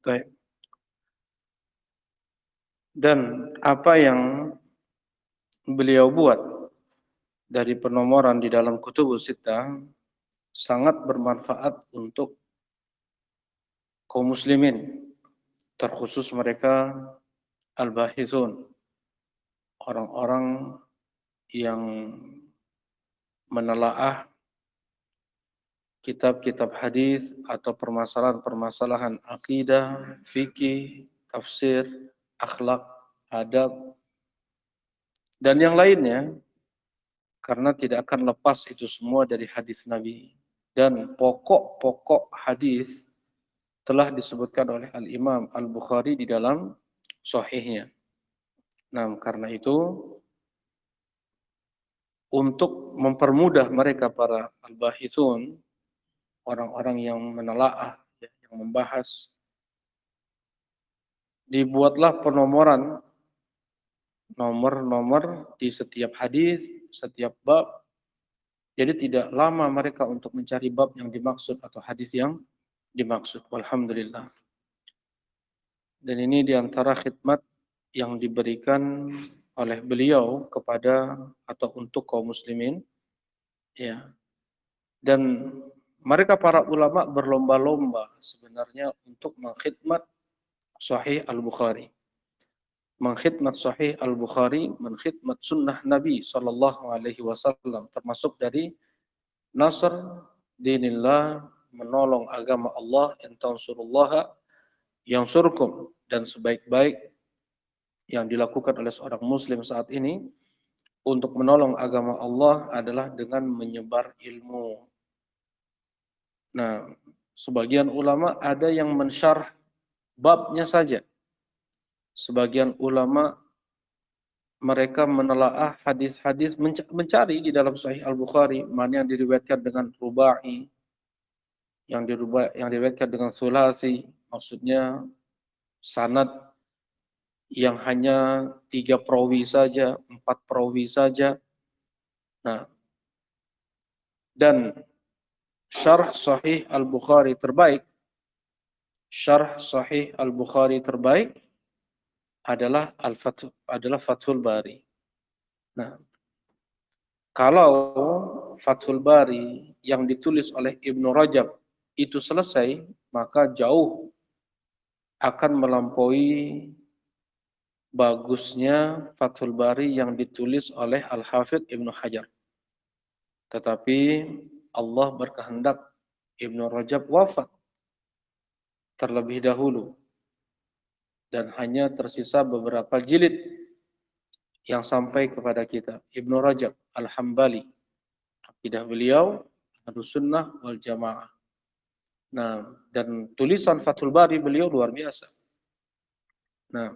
Baik. Dan apa yang beliau buat dari penomoran di dalam Kutubus Sittah sangat bermanfaat untuk kaum muslimin, terkhusus mereka al-bahithun, orang-orang yang menelaah kitab-kitab hadis atau permasalahan-permasalahan akidah, fikih, tafsir, akhlak, adab, dan yang lainnya, karena tidak akan lepas itu semua dari hadis Nabi. Dan pokok-pokok hadis telah disebutkan oleh Al-Imam Al-Bukhari di dalam sahihnya. Nah, karena itu untuk mempermudah mereka para al-bahithun, orang-orang yang menelaah, yang membahas, dibuatlah penomoran nomor-nomor di setiap hadis, setiap bab. Jadi tidak lama mereka untuk mencari bab yang dimaksud atau hadis yang dimaksud. Alhamdulillah. Dan ini diantara khidmat yang diberikan oleh beliau kepada atau untuk kaum muslimin, ya. Dan mereka para ulama berlomba-lomba sebenarnya untuk mengkhidmat Sahih Al-Bukhari. Mengkhidmat Sahih Al-Bukhari, mengkhidmat sunnah Nabi sallallahu alaihi wasallam, termasuk dari nasr dinillah, menolong agama Allah, in tansurullaha yansurkum, dan sebaik-baik yang dilakukan oleh seorang muslim saat ini untuk menolong agama Allah adalah dengan menyebar ilmu. Nah, sebagian ulama ada yang mensyarah babnya saja. Sebagian ulama mereka menelaah hadis-hadis, mencari di dalam Sahih Al-Bukhari mana yang diriwayatkan dengan rubai, yang diriwayatkan dengan sulasi, maksudnya sanad yang hanya 3 perawi saja, 4 perawi saja. Nah, dan syarah Sahih Al-Bukhari terbaik, syarah Sahih Al-Bukhari terbaik adalah Fathul Bari. Nah, kalau Fathul Bari yang ditulis oleh Ibnu Rajab itu selesai, maka jauh akan melampaui bagusnya Fathul Bari yang ditulis oleh Al-Hafidh Ibnu Hajar. Tetapi Allah berkehendak Ibnu Rajab wafat terlebih dahulu dan hanya tersisa beberapa jilid yang sampai kepada kita. Ibnu Rajab Al-Hambali, akidah beliau Ahlus Sunnah wal Jamaah. Nah, dan tulisan Fathul Bari beliau luar biasa. Nah,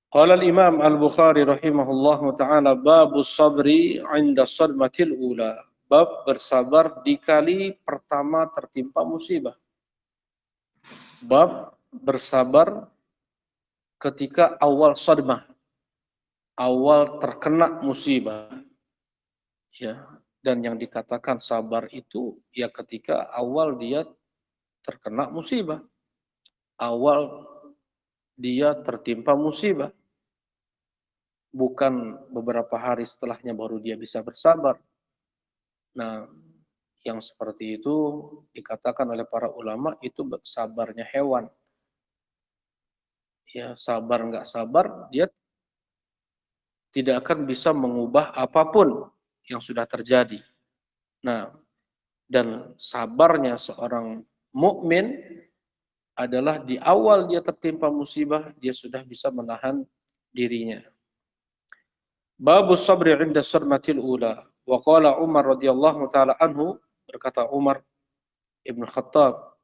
qala al-Imam Al-Bukhari rahimahullahu taala babus sabri 'inda sadmatil ula. Bab bersabar di kali pertama tertimpa musibah. Bab bersabar ketika awal sadmah, awal terkena musibah. Ya, dan yang dikatakan sabar itu ya ketika awal dia terkena musibah, awal dia tertimpa musibah, bukan beberapa hari setelahnya baru dia bisa bersabar. Nah, yang seperti itu dikatakan oleh para ulama itu sabarnya hewan. Ya, sabar nggak sabar, dia tidak akan bisa mengubah apapun yang sudah terjadi. Nah, dan sabarnya seorang mukmin adalah di awal dia tertimpa musibah, dia sudah bisa menahan dirinya. Babus sabri 'inda sadmatil ula. Wa qala Umar radhiyallahu taala anhu, berkata Umar Ibn Khattab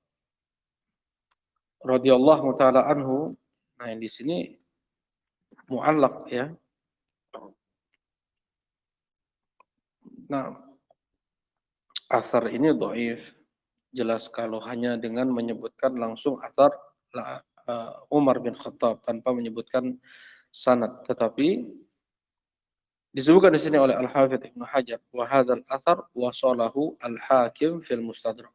radhiyallahu taala anhu. Nah, yang di sini muallaq ya. Nah, athar ini dhaif. Jelas kalau hanya dengan menyebutkan langsung athar Umar bin Khattab tanpa menyebutkan sanad. Tetapi disebutkan di sini oleh Al-Hafidz Ibnu Hajar, wa hadzal athar wasalahu Al-Hakim fil Mustadrak.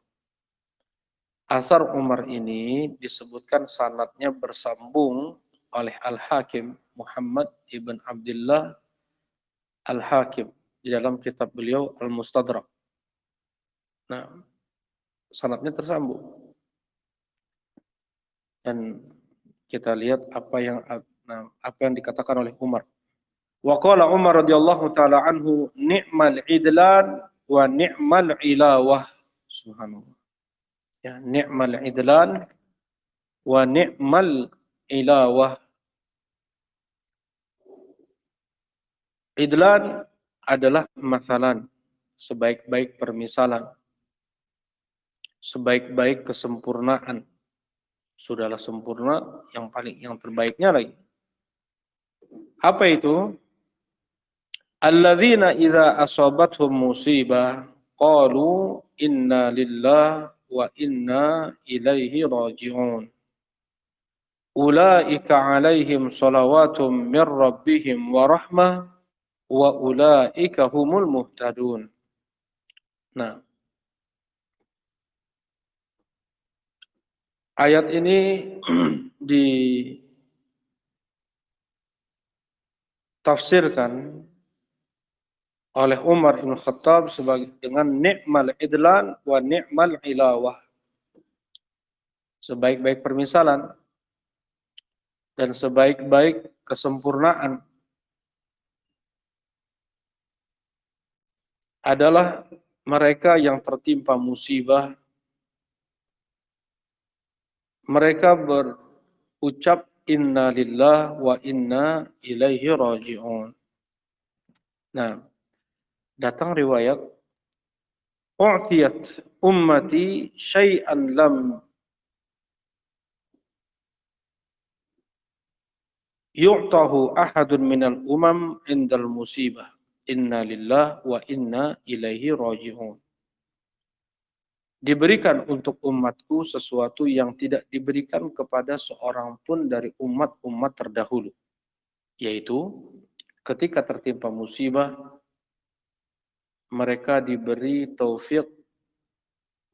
Asar Umar ini disebutkan sanadnya bersambung oleh Al-Hakim Muhammad ibn Abdullah Al-Hakim di dalam kitab beliau Al-Mustadrak. Nah, sanadnya tersambung. Dan kita lihat apa yang dikatakan oleh Umar. Wa qala Umar radhiyallahu taala anhu ni'mal idlan wa ni'mal ilawah. Subhanallah. Ya, ni'mal idlan wa ni'mal ilawah. Idlan adalah masalan, sebaik-baik permisalan, sebaik-baik kesempurnaan. Sudahlah sempurna, yang terbaiknya lagi. Apa itu? Alladzina idza asabathum musibah qalu inna lillahi wa inna ilaihi raji'un. Ulaika alaihim salawatum min rabbihim wa rahmah wa ulaika humul muhtadun. Nah, ayat ini ditafsirkan oleh Umar bin Khattab dengan ni'mal idlan wa ni'mal ilawah. Sebaik-baik permisalan dan sebaik-baik kesempurnaan adalah mereka yang tertimpa musibah. Mereka berucap inna lillah wa inna ilaihi raji'un. Nah, datang riwayat u'tiyat ummati syai'an lam yu'tahu ahadun minal umam indal musibah. Inna lillah wa inna ilaihi raji'un. Diberikan untuk umatku sesuatu yang tidak diberikan kepada seorang pun dari umat-umat terdahulu. Yaitu ketika tertimpa musibah, mereka diberi taufik,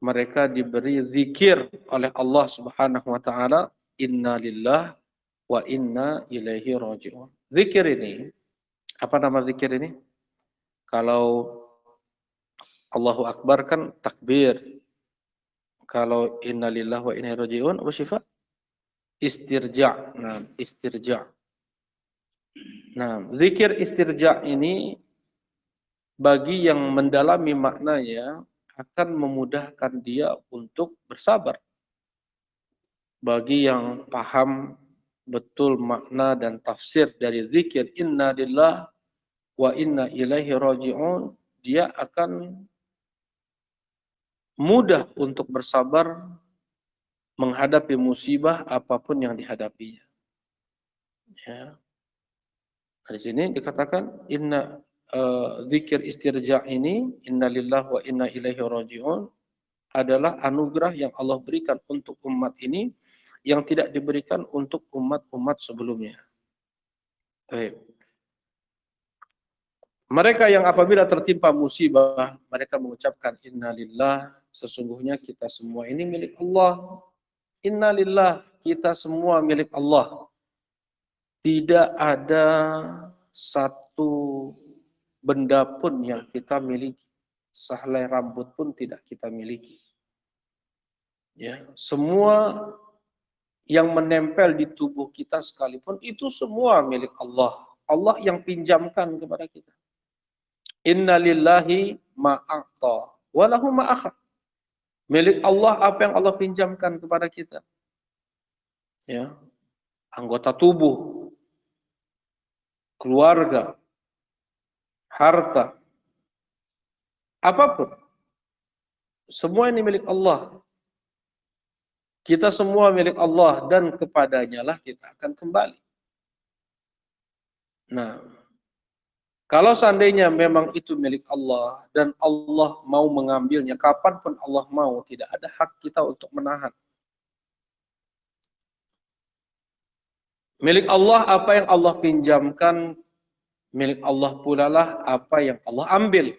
mereka diberi zikir oleh Allah Subhanahu wa taala, inna lillah wa inna ilaihi raji'un. Zikir ini, apa nama zikir ini? Kalau Allahu Akbar kan takbir. Kalau inna lillah wa inna ilaihi raji'un apa sifat? Istirja'. Nah, istirja'. Nah, zikir istirja' ini bagi yang mendalami maknanya akan memudahkan dia untuk bersabar. Bagi yang paham betul makna dan tafsir dari zikir inna lillah wa inna ilaihi raji'un, dia akan mudah untuk bersabar menghadapi musibah apapun yang dihadapinya. Ya. Di sini dikatakan zikir istirja ini inna lillah wa inna ilaihi raji'un adalah anugerah yang Allah berikan untuk umat ini yang tidak diberikan untuk umat-umat sebelumnya. Baik. Mereka yang apabila tertimpa musibah, mereka mengucapkan innalillah, sesungguhnya kita semua ini milik Allah. Innalillah, kita semua milik Allah. Tidak ada satu benda pun yang kita miliki. Sehelai rambut pun tidak kita miliki. Ya, semua yang menempel di tubuh kita sekalipun itu semua milik Allah. Allah yang pinjamkan kepada kita. Inna lillahi ma'a'ta wa lahu ma'akhad. Milik Allah apa yang Allah pinjamkan kepada kita. Ya. Anggota tubuh, keluarga, harta, apapun. Semua ini milik Allah. Kita semua milik Allah dan kepadanya lah kita akan kembali. Nah, kalau seandainya memang itu milik Allah dan Allah mau mengambilnya kapanpun Allah mau, tidak ada hak kita untuk menahan. Milik Allah apa yang Allah pinjamkan, milik Allah pula lah apa yang Allah ambil.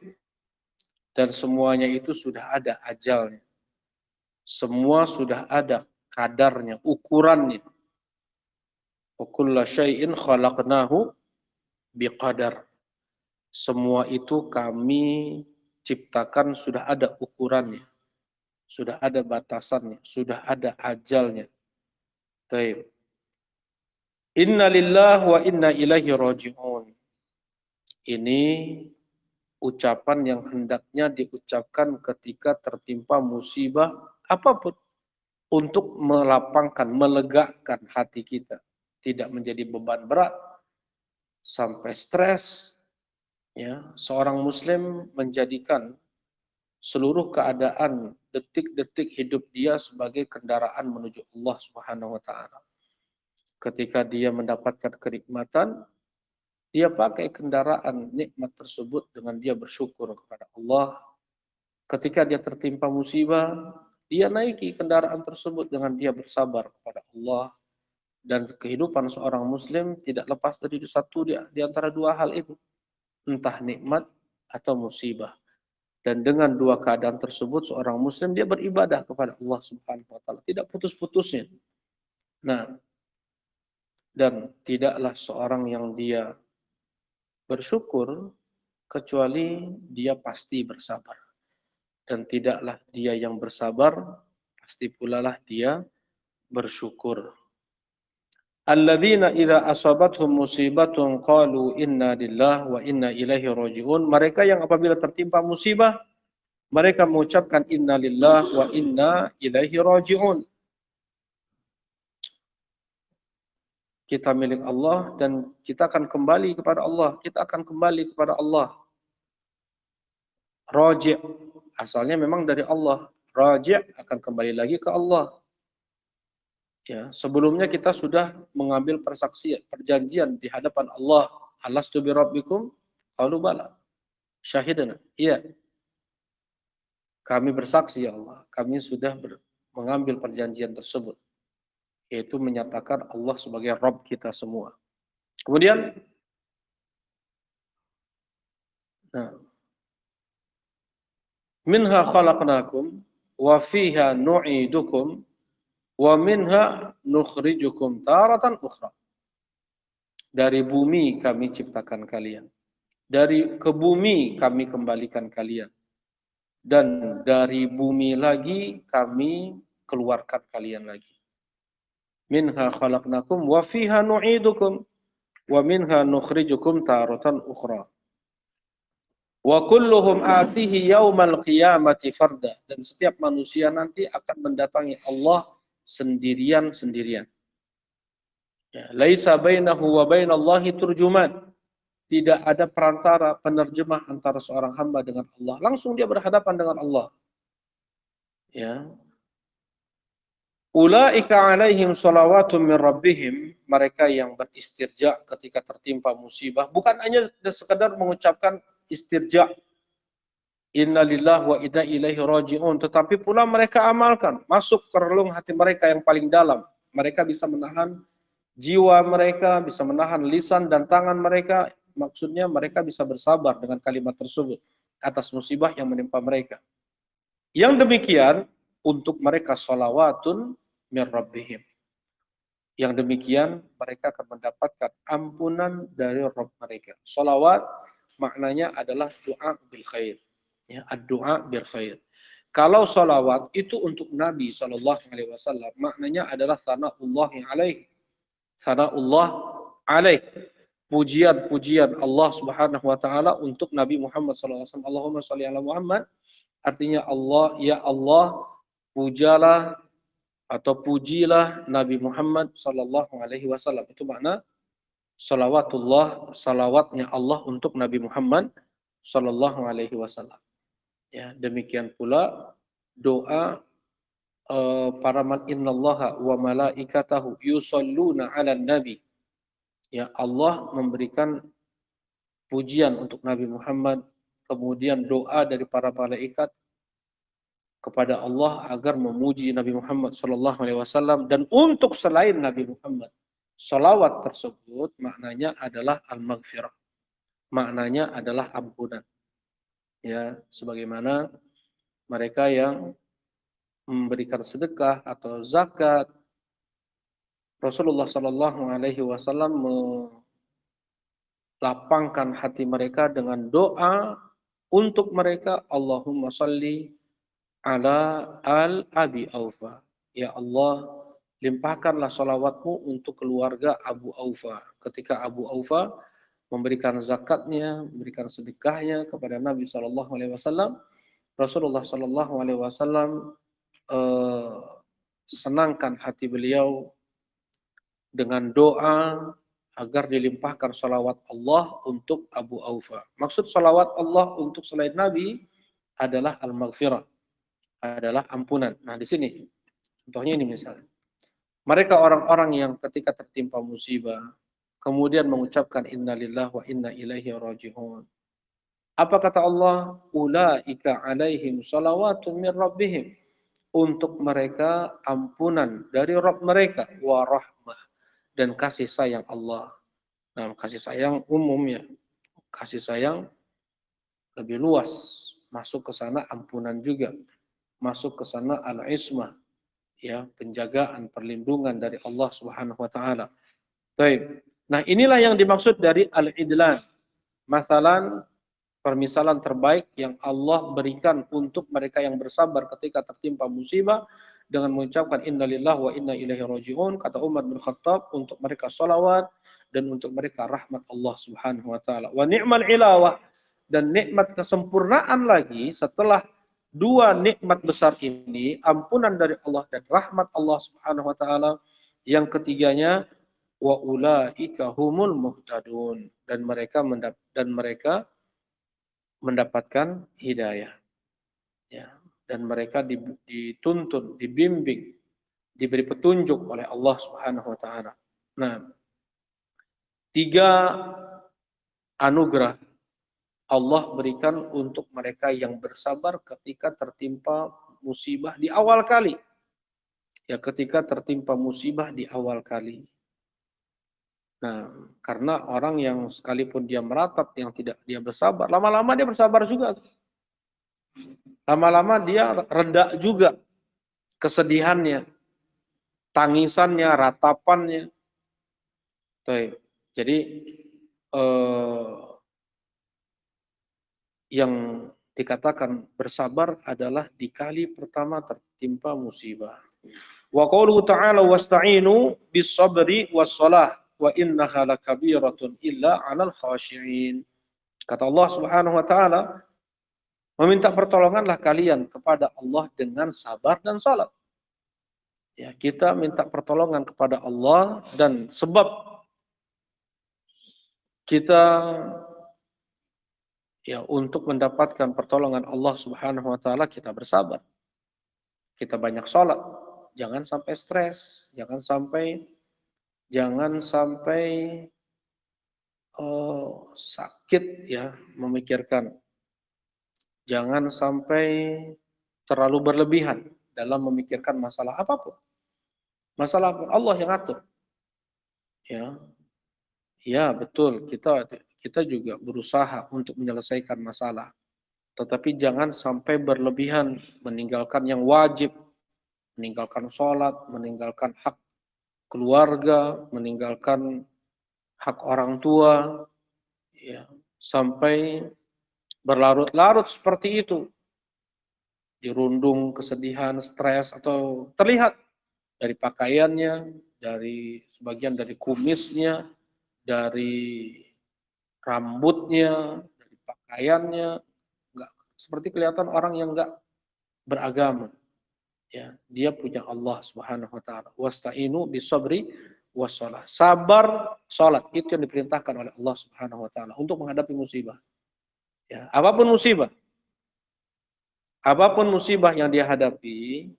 Dan semuanya itu sudah ada ajalnya. Semua sudah ada kadarnya, ukurannya. Wa kulla syai'in khalaqnahu biqadar. Semua itu kami ciptakan sudah ada ukurannya, sudah ada batasannya, sudah ada ajalnya. Baik. Inna lillahi wa inna ilaihi raji'un. Ini ucapan yang hendaknya diucapkan ketika tertimpa musibah apapun untuk melapangkan, melegakan hati kita, tidak menjadi beban berat sampai stres. Ya, seorang muslim menjadikan seluruh keadaan detik-detik hidup dia sebagai kendaraan menuju Allah Subhanahu wa taala. Ketika dia mendapatkan kenikmatan, dia pakai kendaraan nikmat tersebut dengan dia bersyukur kepada Allah. Ketika dia tertimpa musibah, dia naiki kendaraan tersebut dengan dia bersabar kepada Allah. Dan kehidupan seorang muslim tidak lepas dari satu di antara dua hal itu. Entah nikmat atau musibah. Dan dengan dua keadaan tersebut seorang muslim dia beribadah kepada Allah Subhanahu wa taala, tidak putus-putusnya. Nah, dan tidaklah seorang yang dia bersyukur kecuali dia pasti bersabar. Dan tidaklah dia yang bersabar pasti pula lah dia bersyukur. Alladzina idza asabathum musibatun qalu inna lillahi wa inna ilaihi raji'un. Mereka yang apabila tertimpa musibah mereka mengucapkan inna lillahi wa inna ilaihi raji'un. Kita milik Allah dan kita akan kembali kepada Allah. Kita akan kembali kepada Allah. Raji' asalnya memang dari Allah. Raji' akan kembali lagi ke Allah. Ya, sebelumnya kita sudah mengambil persaksian, perjanjian di hadapan Allah. Alastu bi rabbikum? Qalu bala. Syahidana. Iya. Kami bersaksi ya Allah. Kami sudah mengambil perjanjian tersebut. Yaitu menyatakan Allah sebagai Rabb kita semua. Kemudian, nah, minha khalaqnakum wa fiha nu'idukum wa minha nukhrijukum taratan ukhra. Dari bumi kami ciptakan kalian. Dari ke bumi kami kembalikan kalian. Dan dari bumi lagi kami keluarkan kalian lagi. Minha khalaqnakum wa fiha nu'idukum wa minha nukhrijukum taratan ukhra. Wa kulluhum atihi yaumal qiyamati farda. Dan setiap manusia nanti akan mendatangi Allah sendirian-sendirian. Ya, laisa bainahu wa bainallahi turjuman. Tidak ada perantara penerjemah antara seorang hamba dengan Allah. Langsung dia berhadapan dengan Allah. Ya. Ulaika alaihim salawatun min rabbihim. Mereka yang beristirja ketika tertimpa musibah. Bukan hanya sekedar mengucapkan istirja. Inna lillahi wa inna ilaihi raji'un. Tetapi pula mereka amalkan. Masuk ke relung hati mereka yang paling dalam. Mereka bisa menahan jiwa mereka, bisa menahan lisan dan tangan mereka. Maksudnya mereka bisa bersabar dengan kalimat tersebut atas musibah yang menimpa mereka. Yang demikian untuk mereka salawatun min rabbihim. Yang demikian mereka akan mendapatkan ampunan dari Rabb mereka. Salawat maknanya adalah doa bil khair. Ya, ad-doa bil khair. Kalau salawat itu untuk Nabi SAW, maknanya adalah sana'ullah alaih. Sana'ullah alaih. Pujian-pujian Allah Subhanahu wa taala untuk Nabi Muhammad SAW. Allahumma shalli ala Muhammad. Artinya Allah, ya Allah, pujalah atau pujilah Nabi Muhammad sallallahu alaihi wasallam. Itu makna salawatullah, salawatnya Allah untuk Nabi Muhammad sallallahu alaihi wasallam. Ya, demikian pula doa para innallaha wa malaikatahu yusalluna 'alan nabi. Ya, Allah memberikan pujian untuk Nabi Muhammad, kemudian doa dari para malaikat kepada Allah agar memuji Nabi Muhammad SAW dan untuk selain Nabi Muhammad. Salawat tersebut maknanya adalah al-maghfirah. Maknanya adalah ampunan. Ya, sebagaimana mereka yang memberikan sedekah atau zakat, Rasulullah Shallallahu Alaihi Wasallam melapangkan hati mereka dengan doa untuk mereka. Allahumma salli ala al Abi Aufa. Ya Allah, limpahkanlah salawatmu untuk keluarga Abu Aufa. Ketika Abu Aufa memberikan zakatnya, memberikan sedekahnya kepada Nabi Shallallahu Alaihi Wasallam, Rasulullah Shallallahu Alaihi Wasallam senangkan hati beliau dengan doa agar dilimpahkan salawat Allah untuk Abu Aufa. Maksud salawat Allah untuk selain Nabi adalah al-maghfirah, adalah ampunan. Nah di sini, contohnya ini misalnya. Mereka orang-orang yang ketika tertimpa musibah, kemudian mengucapkan innalillah wa inna ilaihi raji'un. Apa kata Allah? Ulaika alaihim salawatun min rabbihim. Untuk mereka ampunan dari Rabb mereka. Wa rahmah. Dan kasih sayang Allah. Nah, kasih sayang umumnya. Kasih sayang lebih luas. Masuk ke sana ampunan juga. Masuk ke sana al-ismah. Ya, penjagaan, perlindungan dari Allah Subhanahu wa taala. Baik. Nah, inilah yang dimaksud dari al-idlan. Masalan, permisalan terbaik yang Allah berikan untuk mereka yang bersabar ketika tertimpa musibah dengan mengucapkan innalillah wa inna ilaihi raji'un, kata Umar bin Khattab, untuk mereka salawat dan untuk mereka rahmat Allah Subhanahu wa taala. Wa ni'mal ilawah, dan nikmat kesempurnaan lagi setelah dua nikmat besar ini, ampunan dari Allah dan rahmat Allah Subhanahu wa taala. Yang ketiganya, wa ulaika humul muhtadun, dan mereka mendapatkan hidayah, ya, dan mereka dituntun, dibimbing, diberi petunjuk oleh Allah Subhanahu wa taala. Nah, tiga anugerah Allah berikan untuk mereka yang bersabar ketika tertimpa musibah di awal kali. Ya, ketika tertimpa musibah di awal kali. Nah, karena orang yang sekalipun dia meratap, yang tidak dia bersabar, lama-lama dia bersabar juga. Lama-lama dia reda juga kesedihannya, tangisannya, ratapannya. Jadi yang dikatakan bersabar adalah di kali pertama tertimpa musibah. Wa qauluhu ta'ala wasta'inu bis-sabri was-shalah wa innaha lakabiratun illa 'alal khashi'in. Kata Allah Subhanahu wa taala, meminta pertolonganlah kalian kepada Allah dengan sabar dan salat. Ya, kita minta pertolongan kepada Allah, dan sebab kita ya untuk mendapatkan pertolongan Allah Subhanahu wa taala kita bersabar. Kita banyak salat, jangan sampai stres, jangan sampai sakit ya memikirkan. Jangan sampai terlalu berlebihan dalam memikirkan masalah apapun. Masalah Allah yang atur. Ya, ya betul, kita juga berusaha untuk menyelesaikan masalah. Tetapi jangan sampai berlebihan meninggalkan yang wajib, meninggalkan sholat, meninggalkan hak keluarga, meninggalkan hak orang tua, ya, sampai berlarut-larut seperti itu, dirundung kesedihan, stres, atau terlihat dari pakaiannya, dari sebagian dari kumisnya, dari rambutnya, dari pakaiannya, nggak seperti kelihatan orang yang nggak beragama. Ya, dia punya Allah Subhanahu wa taala. Wasta'inu bisabri wassalah. Sabar, salat, itu yang diperintahkan oleh Allah Subhanahu wa taala untuk menghadapi musibah. Ya, apapun musibah yang dia hadapi,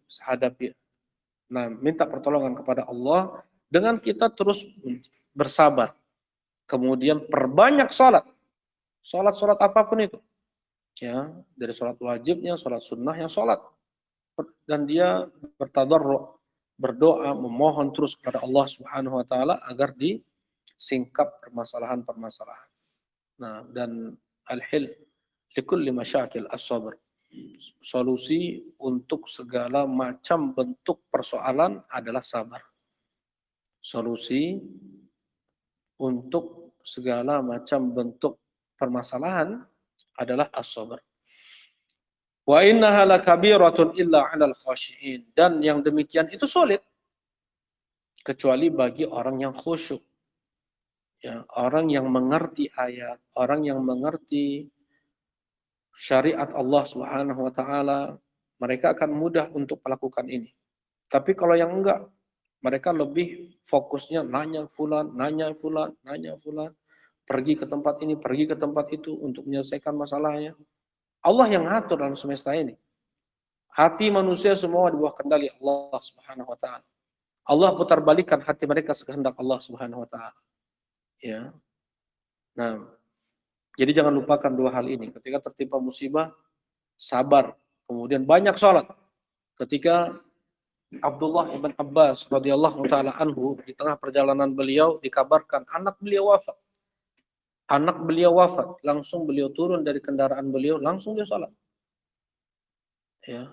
nah, minta pertolongan kepada Allah dengan kita terus bersabar. Kemudian perbanyak salat. Salat apapun itu. Ya, dari salat wajibnya, salat sunnahnya, salat. Dan dia bertadarru', berdoa, memohon terus kepada Allah Subhanahu wa taala agar disingkap permasalahan-permasalahan. Nah, dan al-hil likulli masyakil as-sabr. solusi untuk segala macam bentuk persoalan adalah sabar. Solusi untuk segala macam bentuk permasalahan adalah as-sabar. Wa innaha lakabiratun illa 'alal khashiin. Dan yang demikian itu sulit kecuali bagi orang yang khusyuk. Ya, orang yang mengerti ayat, orang yang mengerti syariat Allah Subhanahu wa taala, mereka akan mudah untuk melakukan ini. Tapi kalau yang enggak, mereka lebih fokusnya nanya fulan, pergi ke tempat ini, pergi ke tempat itu untuk menyelesaikan masalahnya. Allah yang ngatur dalam semesta ini. Hati manusia semua di bawah kendali Allah Subhanahu wa taala. Allah putar balikan hati mereka sekehendak Allah Subhanahu wa taala. Ya. Nah, jadi jangan lupakan dua hal ini. Ketika tertimpa musibah, sabar, kemudian banyak sholat. Ketika Abdullah ibn Abbas radhiyallahu taala anhu di tengah perjalanan beliau dikabarkan anak beliau wafat. Anak beliau wafat, langsung beliau turun dari kendaraan beliau, langsung dia sholat. Ya.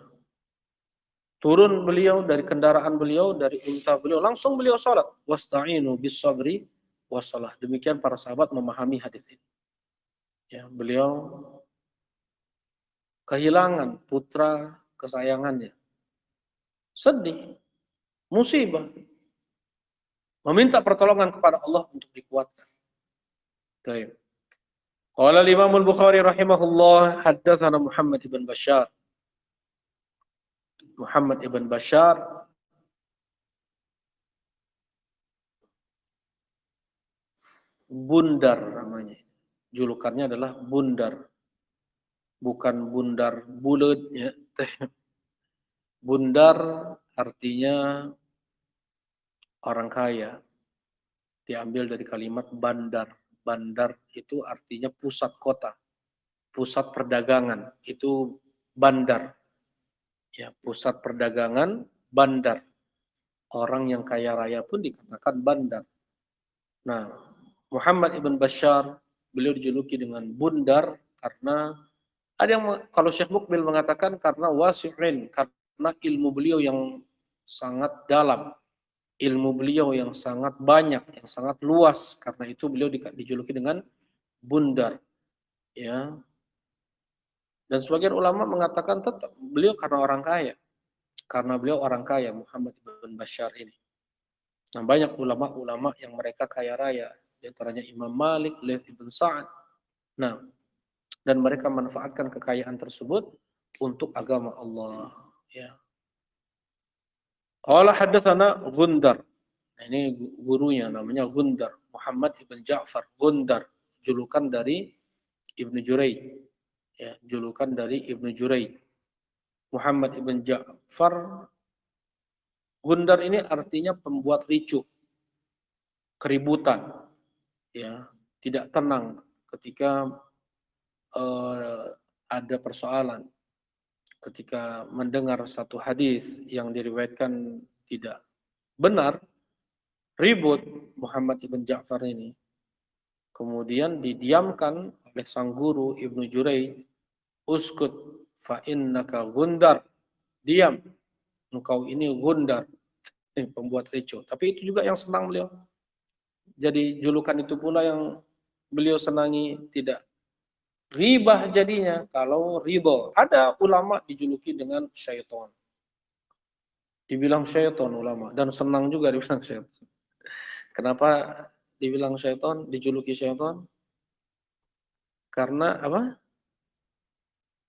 Turun beliau dari kendaraan beliau, dari unta beliau, langsung beliau sholat. Wasta'inu bis sabri wassalah. Demikian para sahabat memahami hadis ini. Ya, beliau kehilangan putra kesayangannya. Sedih, musibah. Meminta pertolongan kepada Allah untuk dikuatkan. Baik. Qala Imam Al-Bukhari rahimahullah, haddatsana Muhammad ibn Bashar. Muhammad ibn Bashar Bundar namanya. Julukannya adalah Bundar. Bukan bundar bulut ya. Bundar artinya orang kaya. Diambil dari kalimat bandar. Bandar itu artinya pusat kota, pusat perdagangan. Itu bandar. Ya, pusat perdagangan bandar. Orang yang kaya raya pun dikatakan bandar. Nah, Muhammad ibn Bashar, beliau dijuluki dengan Bundar karena ada yang kalau Syekh Mukbil mengatakan karena wasi'in, karena ilmu beliau yang sangat dalam, ilmu beliau yang sangat banyak, yang sangat luas, karena itu beliau dijuluki dengan Bundar. Ya. Dan sebagian ulama mengatakan tetap beliau karena orang kaya. Karena beliau orang kaya, Muhammad ibn Bashar ini. Nah, banyak ulama-ulama yang mereka kaya raya, di antaranya Imam Malik, Laits bin Sa'ad. Nah, dan mereka manfaatkan kekayaan tersebut untuk agama Allah. Ya. Qala haddatsana Gundar. Nah, ini gurunya namanya Gundar, Muhammad ibn Ja'far Gundar, julukan dari Ibnu Juraij. Ya, julukan dari Ibnu Juraij. Muhammad ibn Ja'far Gundar ini artinya pembuat ricuh, keributan, ya, tidak tenang ketika ada persoalan, ketika mendengar satu hadis yang diriwayatkan tidak benar, ribut Muhammad ibn Ja'far ini. Kemudian didiamkan oleh sang guru Ibnu Juraij, uskut fa innaka Gundar, diam, engkau ini Gundar, pembuat ricuh. Tapi itu juga yang senang beliau. Jadi julukan itu pula yang beliau senangi, tidak ribah jadinya kalau ridho. Ada ulama dijuluki dengan syaitan. Dibilang syaitan ulama dan senang juga dibilang syaitan. Kenapa dibilang syaitan, dijuluki syaitan? Karena apa?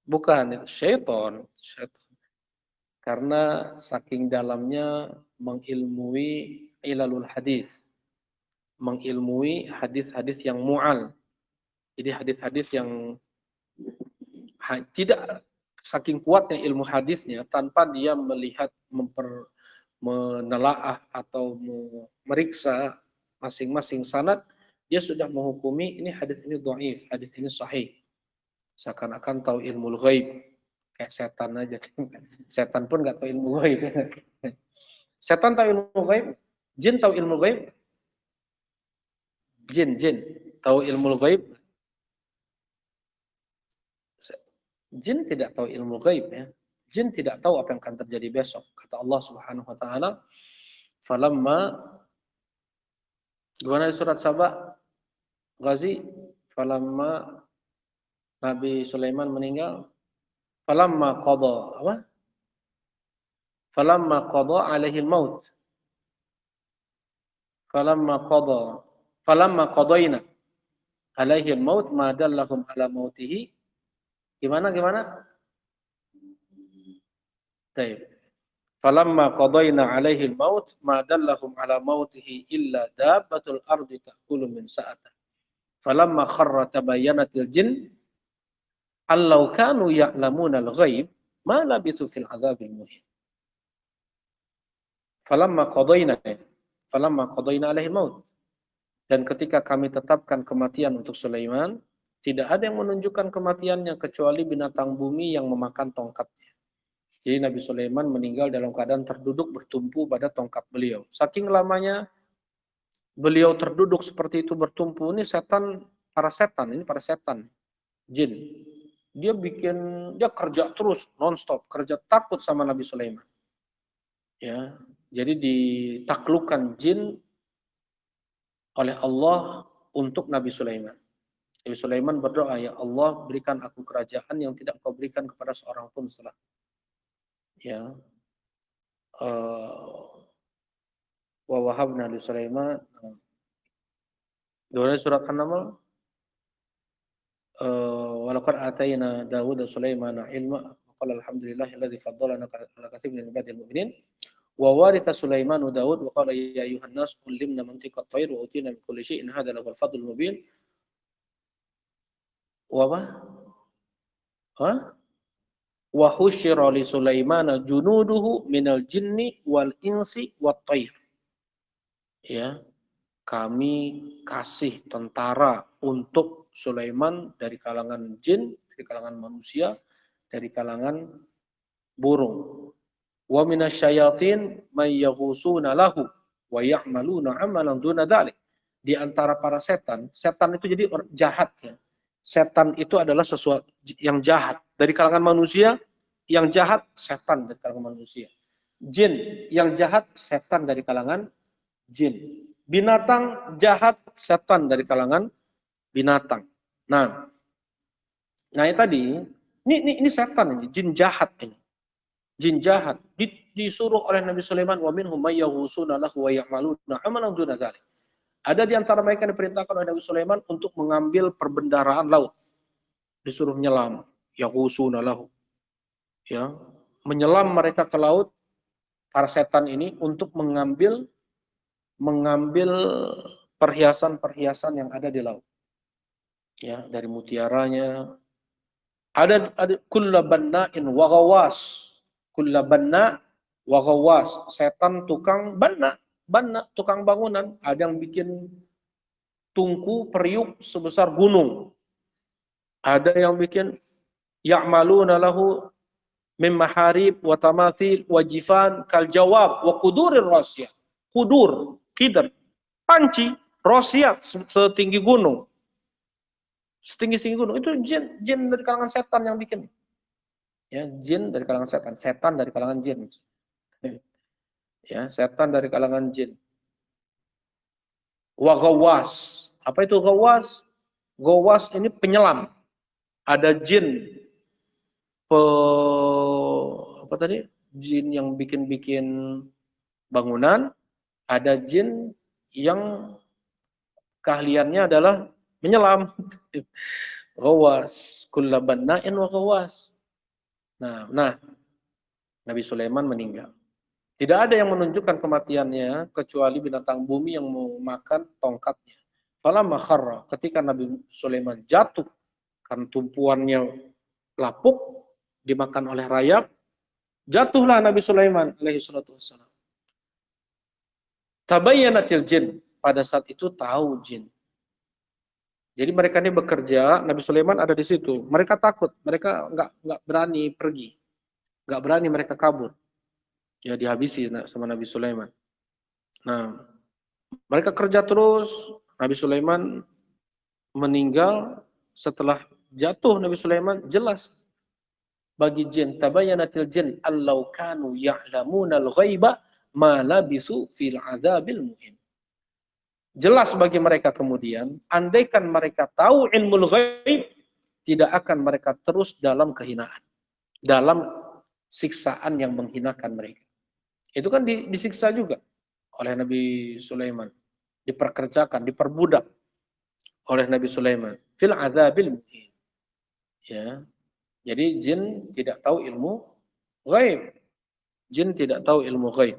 Bukan itu syaitan, syaitan. Karena saking dalamnya mengilmui ilalul hadis, mengilmui hadis-hadis yang mu'al. Jadi hadis-hadis yang tidak saking kuatnya ilmu hadisnya tanpa dia melihat menelaah atau memeriksa masing-masing sanad, dia sudah menghukumi ini hadis ini dhaif, hadis ini sahih. Seakan-akan tahu ilmu ghaib, kayak setan aja. Setan pun nggak tahu ilmu ghaib. Setan tahu ilmu ghaib, jin tahu ilmu ghaib. Jin tahu ilmu ghaib. Jin tidak tahu ilmu gaib ya. Jin tidak tahu apa yang akan terjadi besok. Kata Allah Subhanahu wa taala, "Falamma" gimana di surat Saba? Ghazi, "Falamma" Nabi Sulaiman meninggal, "Falamma qada" apa? "Falamma qada alaihi al-maut." "Falamma qada" "Falamma qadaina alaihi al-maut ma dallahum ala mautihi." Gimana? Baik. Falamma qadayna 'alaihi al-maut ma dallahum 'ala mautihi illa dabbatul ardi ta'kulu min sa'ata. Falamma kharra tabayyanatil jin allau kanu ya'lamuna al-ghaib ma labithu fil 'adzabil muhin. Falamma qadayna falamma qadayna 'alaihi al-maut. Dan ketika kami tetapkan kematian untuk Sulaiman, tidak ada yang menunjukkan kematiannya kecuali binatang bumi yang memakan tongkatnya. Jadi Nabi Sulaiman meninggal dalam keadaan terduduk bertumpu pada tongkat beliau. Saking lamanya beliau terduduk seperti itu bertumpu, ini para setan, jin. Dia kerja terus, nonstop, kerja takut sama Nabi Sulaiman. Ya, jadi ditaklukkan jin oleh Allah untuk Nabi Sulaiman. Nabi Sulaiman berdoa, ya Allah berikan aku kerajaan yang tidak kau berikan kepada seorang pun setelah. Ya, wa wahabna li Sulaiman. Dari surat An-Naml, walaqad atayna Dawuda Sulaimana ilma qala alhamdulillahilladzi faddalana ala katsirin min ibadil mu'minin wa waritha Sulaimanu Dawud wa qala ya ayyuhan nas ullimna mantiqat thair wa utina min kulli syai'in hadza lahul fadlul mubin wa ma ha wa husyira li Sulaimana junuduhu minal jinni wal insi wat thair. Ya, kami kasih tentara untuk Sulaiman dari kalangan jin, dari kalangan manusia, dari kalangan burung. Wa minasyayatin may yaghusuna lahu wa ya'maluna 'amalan duna dzalik. Di antara para setan itu jadi jahat ya. Setan itu adalah sesuatu yang jahat. Dari kalangan manusia, yang jahat setan dari kalangan manusia. Jin yang jahat setan dari kalangan jin. Binatang jahat setan dari kalangan binatang. Nah ini tadi, ini setan ini, jin jahat ini. Jin jahat disuruh oleh Nabi Sulaiman, wa minhum may yaghusuna lahu wa ya'maluna 'amalan duna dzalik. Ada di antara mereka yang diperintahkan oleh Nabi Sulaiman untuk mengambil perbendaharaan laut. Disuruh menyelam, yaghusuna lahu. Ya, menyelam mereka ke laut, para setan ini untuk mengambil perhiasan-perhiasan yang ada di laut. Ya, dari mutiaranya. Ada kullabanna'in wa ghawas. Kullabanna wa ghawas. Setan tukang banna, tukang bangunan. Ada yang bikin tungku periuk sebesar gunung. Ada yang bikin ya'maluna lahu min maharib wa tamathil wa jifan kal jawab wa kudurir rasyah. Kudur, kidar, panci, rosyat setinggi gunung. Setinggi gunung. Itu jin dari kalangan setan yang bikin. Ya, jin dari kalangan setan dari kalangan jin. Ya, setan dari kalangan jin. Wa ghawas. Apa itu ghawas? Ghawas ini penyelam. Ada jin apa tadi? Jin yang bikin-bikin bangunan, ada jin yang keahliannya adalah menyelam. Ghawas, kullabanna'in wa ghawas. Nah, Nabi Sulaiman meninggal. Tidak ada yang menunjukkan kematiannya kecuali binatang bumi yang memakan tongkatnya. Falamma kharra, ketika Nabi Sulaiman jatuh karena tumpuannya lapuk dimakan oleh rayap, jatuhlah Nabi Sulaiman alaihi salatu wassalam. Tabayyanatil jin, pada saat itu tahu jin. Jadi mereka ini bekerja, Nabi Sulaiman ada di situ. Mereka takut, mereka nggak berani pergi, nggak berani mereka kabur. Ya dihabisi sama Nabi Sulaiman. Nah, mereka kerja terus. Nabi Sulaiman meninggal setelah jatuh Nabi Sulaiman, jelas bagi jin, tabayyanatil jin allau kanu ya'lamunal ghaiba ma labisu fil adzabil muhin. Jelas bagi mereka kemudian, andaikan mereka tahu ilmu ghaib, tidak akan mereka terus dalam kehinaan, dalam siksaan yang menghinakan mereka. Itu kan disiksa juga oleh Nabi Sulaiman, diperkerjakan, diperbudak oleh Nabi Sulaiman fil adzabil muhin. Ya. Jadi jin tidak tahu ilmu ghaib. Jin tidak tahu ilmu ghaib.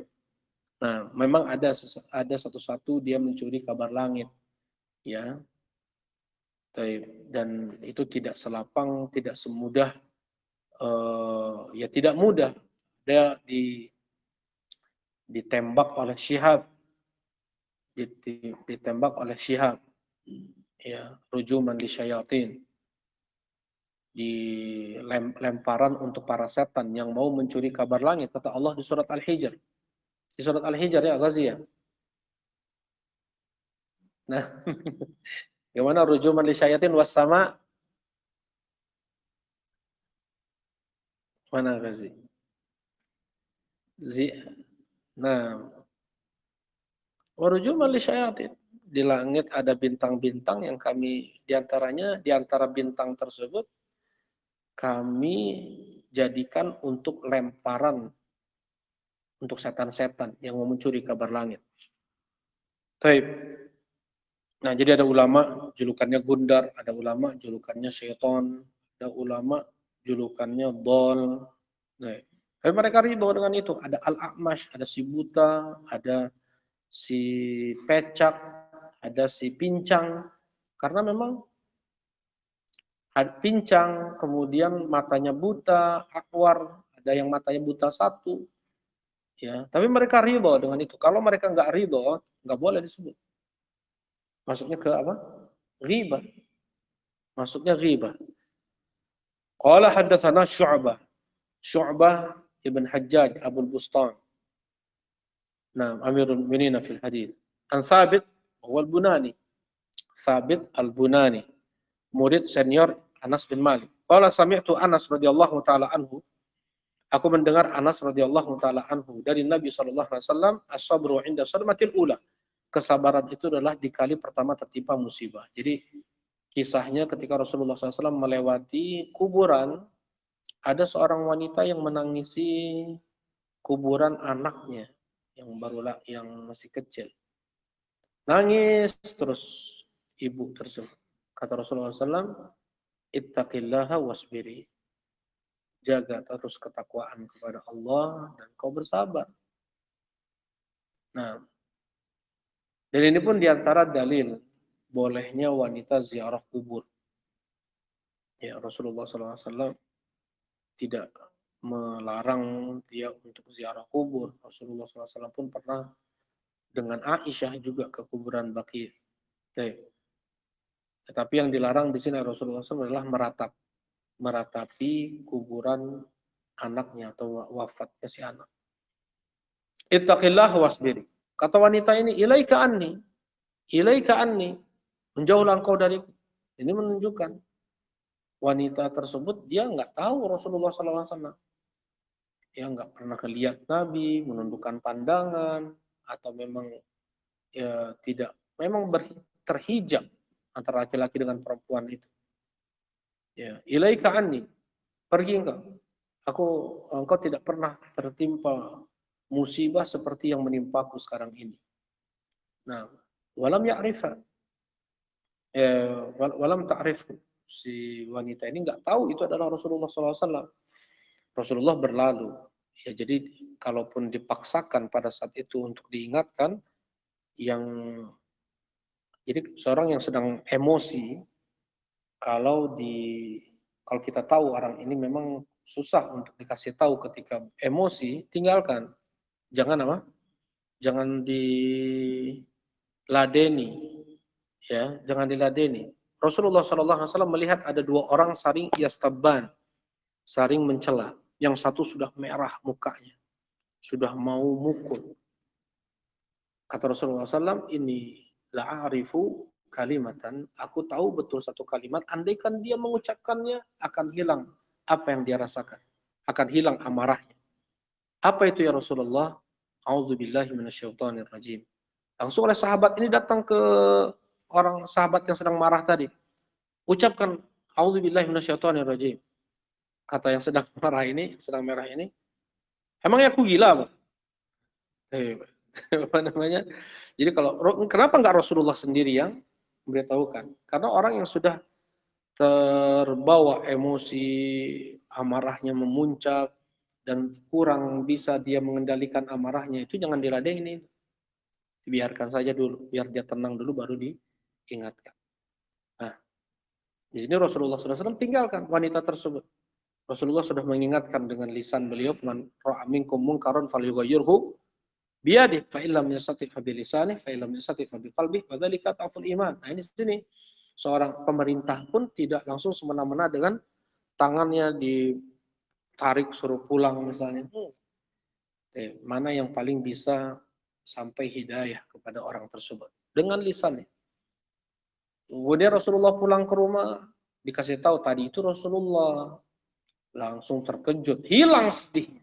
Nah, memang ada satu-satu dia mencuri kabar langit, ya. Dan itu tidak selapang, tidak semudah, ya tidak mudah. Dia ditembak oleh Syihab, ditembak oleh Syihab, ya, rujuman li syayatin, di lemparan untuk para setan yang mau mencuri kabar langit, kata Allah di surat Al-Hijr. Di surat Al-Hijr ya, Ghazi ya. Nah, gimana rujuman li syayatin was sama, mana Ghazi? Nah, warujuman li syayatin. Di langit ada bintang-bintang yang kami, diantaranya, diantara bintang tersebut, kami jadikan untuk lemparan untuk setan-setan yang mau mencuri kabar langit. Taib. Nah, jadi ada ulama julukannya Gundar, ada ulama julukannya Syaiton, ada ulama julukannya Dol. Nah, tapi mereka riba dengan itu. Ada Al-A'mash, ada si buta, ada si pecak, ada si pincang. Karena memang pincang, kemudian matanya buta, akwar, ada yang matanya buta satu. Ya, tapi mereka riba dengan itu. Kalau mereka nggak riba, nggak boleh disebut. Masuknya ke apa? Riba. Masuknya riba. Qala haddatsana Syu'bah. Syu'bah ibn Hajjaj Abul Bustan. Nah, Amirul Mu'minin fil hadis. An Thabit huwa al-Bunani. Thabit al-Bunani, murid senior Anas bin Malik. Qala sami'tu Anas radhiyallahu taala anhu. Aku mendengar Anas radhiyallahu taala anhu dari Nabi sallallahu alaihi wasallam, as-sabru 'inda sadmatil ula. Kesabaran itu adalah di kali pertama tertimpa musibah. Jadi kisahnya ketika Rasulullah SAW melewati kuburan, ada seorang wanita yang menangisi kuburan anaknya yang masih kecil. Nangis terus ibu tersebut. Kata Rasulullah SAW, ittaqillaha wasbiri. Jaga terus ketakwaan kepada Allah dan kau bersabar. Nah, dan ini pun diantara dalil bolehnya wanita ziarah kubur. Ya, Rasulullah SAW tidak melarang dia untuk ziarah kubur. Rasulullah SAW pun pernah dengan Aisyah juga ke kuburan Baqi'. Tetapi yang dilarang di sini Rasulullah SAW adalah meratapi kuburan anaknya atau wafatnya si anak. Ittaqillah wasbiri. Kata wanita ini, ilaika anni, menjauhlah engkau dariku. Ini menunjukkan wanita tersebut dia nggak tahu Rasulullah SAW. Dia nggak pernah lihat Nabi, menundukkan pandangan, atau memang ya tidak, memang terhijab antara laki-laki dengan perempuan itu. Ya, ilaika anni, pergi engkau tidak pernah tertimpa musibah seperti yang menimpaku sekarang ini. Nah, walam ya'rifa, walam ta'rif, si wanita ini nggak tahu itu adalah Rasulullah SAW. Rasulullah berlalu. Ya, jadi kalaupun dipaksakan pada saat itu untuk diingatkan, yang jadi seorang yang sedang emosi, kalau kalau kita tahu orang ini memang susah untuk dikasih tahu ketika emosi, tinggalkan. Jangan apa? Jangan diladeni, ya, jangan diladeni. Rasulullah SAW melihat ada dua orang saling yastabban, saling mencela. Yang satu sudah merah mukanya, sudah mau mukul. Kata Rasulullah SAW, ini la'arifu kalimatan, aku tahu betul satu kalimat, andaikan dia mengucapkannya akan hilang apa yang dia rasakan. Akan hilang amarahnya. Apa itu ya Rasulullah? A'udzubillahi minasyaitonirrajim. Langsung oleh sahabat ini datang ke orang sahabat yang sedang marah tadi. Ucapkan a'udzubillahi minasyaitonirrajim. Kata yang sedang marah ini, sedang merah ini, emangnya aku gila, Pak? Apa namanya? Jadi kalau kenapa enggak Rasulullah sendiri yang memberitahukan? Karena orang yang sudah terbawa emosi, amarahnya memuncak dan kurang bisa dia mengendalikan amarahnya, itu jangan diladenin. Dibiarkan saja dulu, biar dia tenang dulu baru diingatkan. Nah, di sini Rasulullah SAW tinggalkan wanita tersebut. Rasulullah sudah mengingatkan dengan lisan beliau, "Man ra'a minkum munkaran falyughayyirhu biyadihi, fa illam yastati' fa bilisanihi, fa illam yastati' fa biqalbihi, wa dzalika dhaful iman." Nah, ini sini seorang pemerintah pun tidak langsung semena-mena dengan tangannya ditarik suruh pulang misalnya. Mana yang paling bisa sampai hidayah kepada orang tersebut dengan lisannya. Kemudian Rasulullah pulang ke rumah, dikasih tahu tadi itu Rasulullah, langsung terkejut, hilang sedihnya.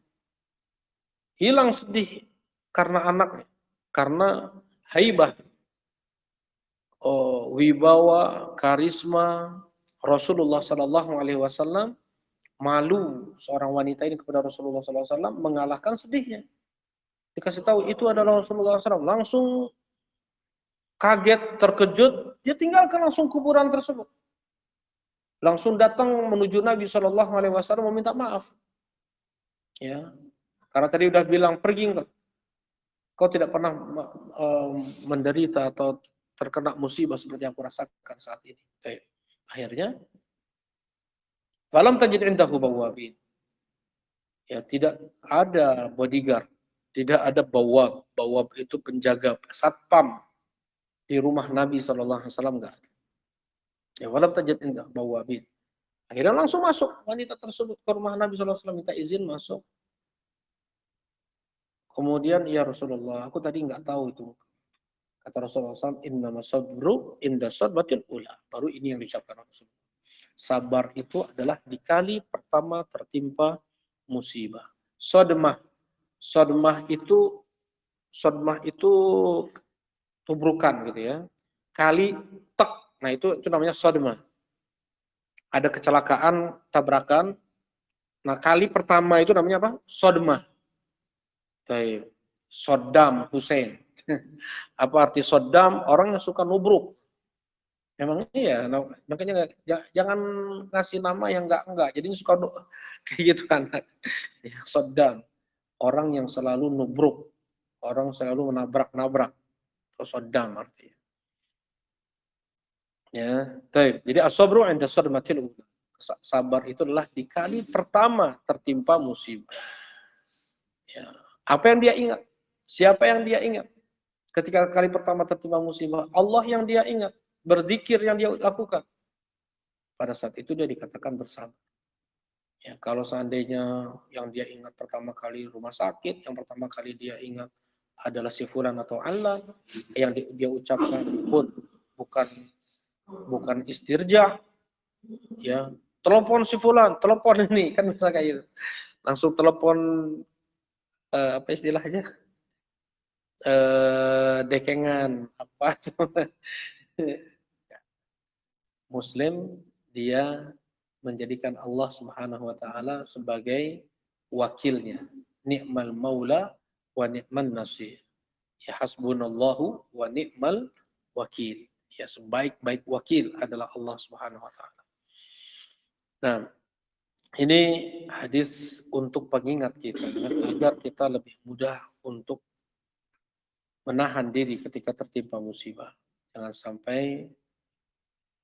Hilang sedih karena anaknya, karena haibah, wibawa, karisma Rasulullah Sallallahu Alaihi Wasallam, malu seorang wanita ini kepada Rasulullah Sallallahu Alaihi Wasallam mengalahkan sedihnya. Dikasih tahu itu adalah Rasulullah SAW, langsung kaget, terkejut, dia tinggalkan langsung kuburan tersebut. Langsung datang menuju Nabi Shallallahu Alaihi Wasallam meminta maaf. Ya, karena tadi udah bilang pergi enggak, kau tidak pernah menderita atau terkena musibah seperti yang aku rasakan saat ini. Akhirnya, falam tajid indahu bawabin. Ya, tidak ada bodyguard, tidak ada bawab. Bawab itu penjaga, satpam di rumah Nabi Shallallahu Alaihi Wasallam enggak. Ya, walam tajid indah bawabin. Akhirnya langsung masuk wanita tersebut ke rumah Nabi Shallallahu Alaihi Wasallam, minta izin masuk. Kemudian, ya Rasulullah, aku tadi nggak tahu itu. Kata Rasulullah SAW, innama sabru inda sadbatil ula. Baru ini yang diucapkan Rasulullah. Sabar itu adalah di kali pertama tertimpa musibah. Sodmah. Sodmah itu tubrukan gitu ya. Kali tek. Nah itu namanya sodmah. Ada kecelakaan, tabrakan. Nah kali pertama itu namanya apa? Sodmah. Saddam Hussein. Apa arti Saddam? Orang yang suka nubruk. Memang iya, makanya jangan ngasih nama yang enggak. Jadi suka kayak gitu kan. Ya, Saddam, orang yang selalu nubruk, orang selalu menabrak-nabrak. Itu Saddam artinya. Ya, baik. Jadi as-sabru 'inda sadmatil ula. Sabar itu adalah di kali pertama tertimpa musibah. Ya. Apa yang dia ingat? Siapa yang dia ingat? Ketika kali pertama tertimpa musibah, Allah yang dia ingat, berzikir yang dia lakukan. Pada saat itu dia dikatakan bersabar. Ya, kalau seandainya yang dia ingat pertama kali rumah sakit, yang pertama kali dia ingat adalah si fulan atau Allah, yang dia ucapkan pun bukan istirja, ya, telepon si fulan, telepon ini, kan bisa kayak gitu. Langsung telepon apa istilahnya? Dekengan apa Muslim dia menjadikan Allah Subhanahu wa taala sebagai wakilnya. Ni'mal maula wa ni'man nasir. Ya hasbunallahu wa ni'mal wakil. Ya sebaik-baik wakil adalah Allah Subhanahu wa taala. Nah, ini hadis untuk pengingat kita agar kita lebih mudah untuk menahan diri ketika tertimpa musibah. Jangan sampai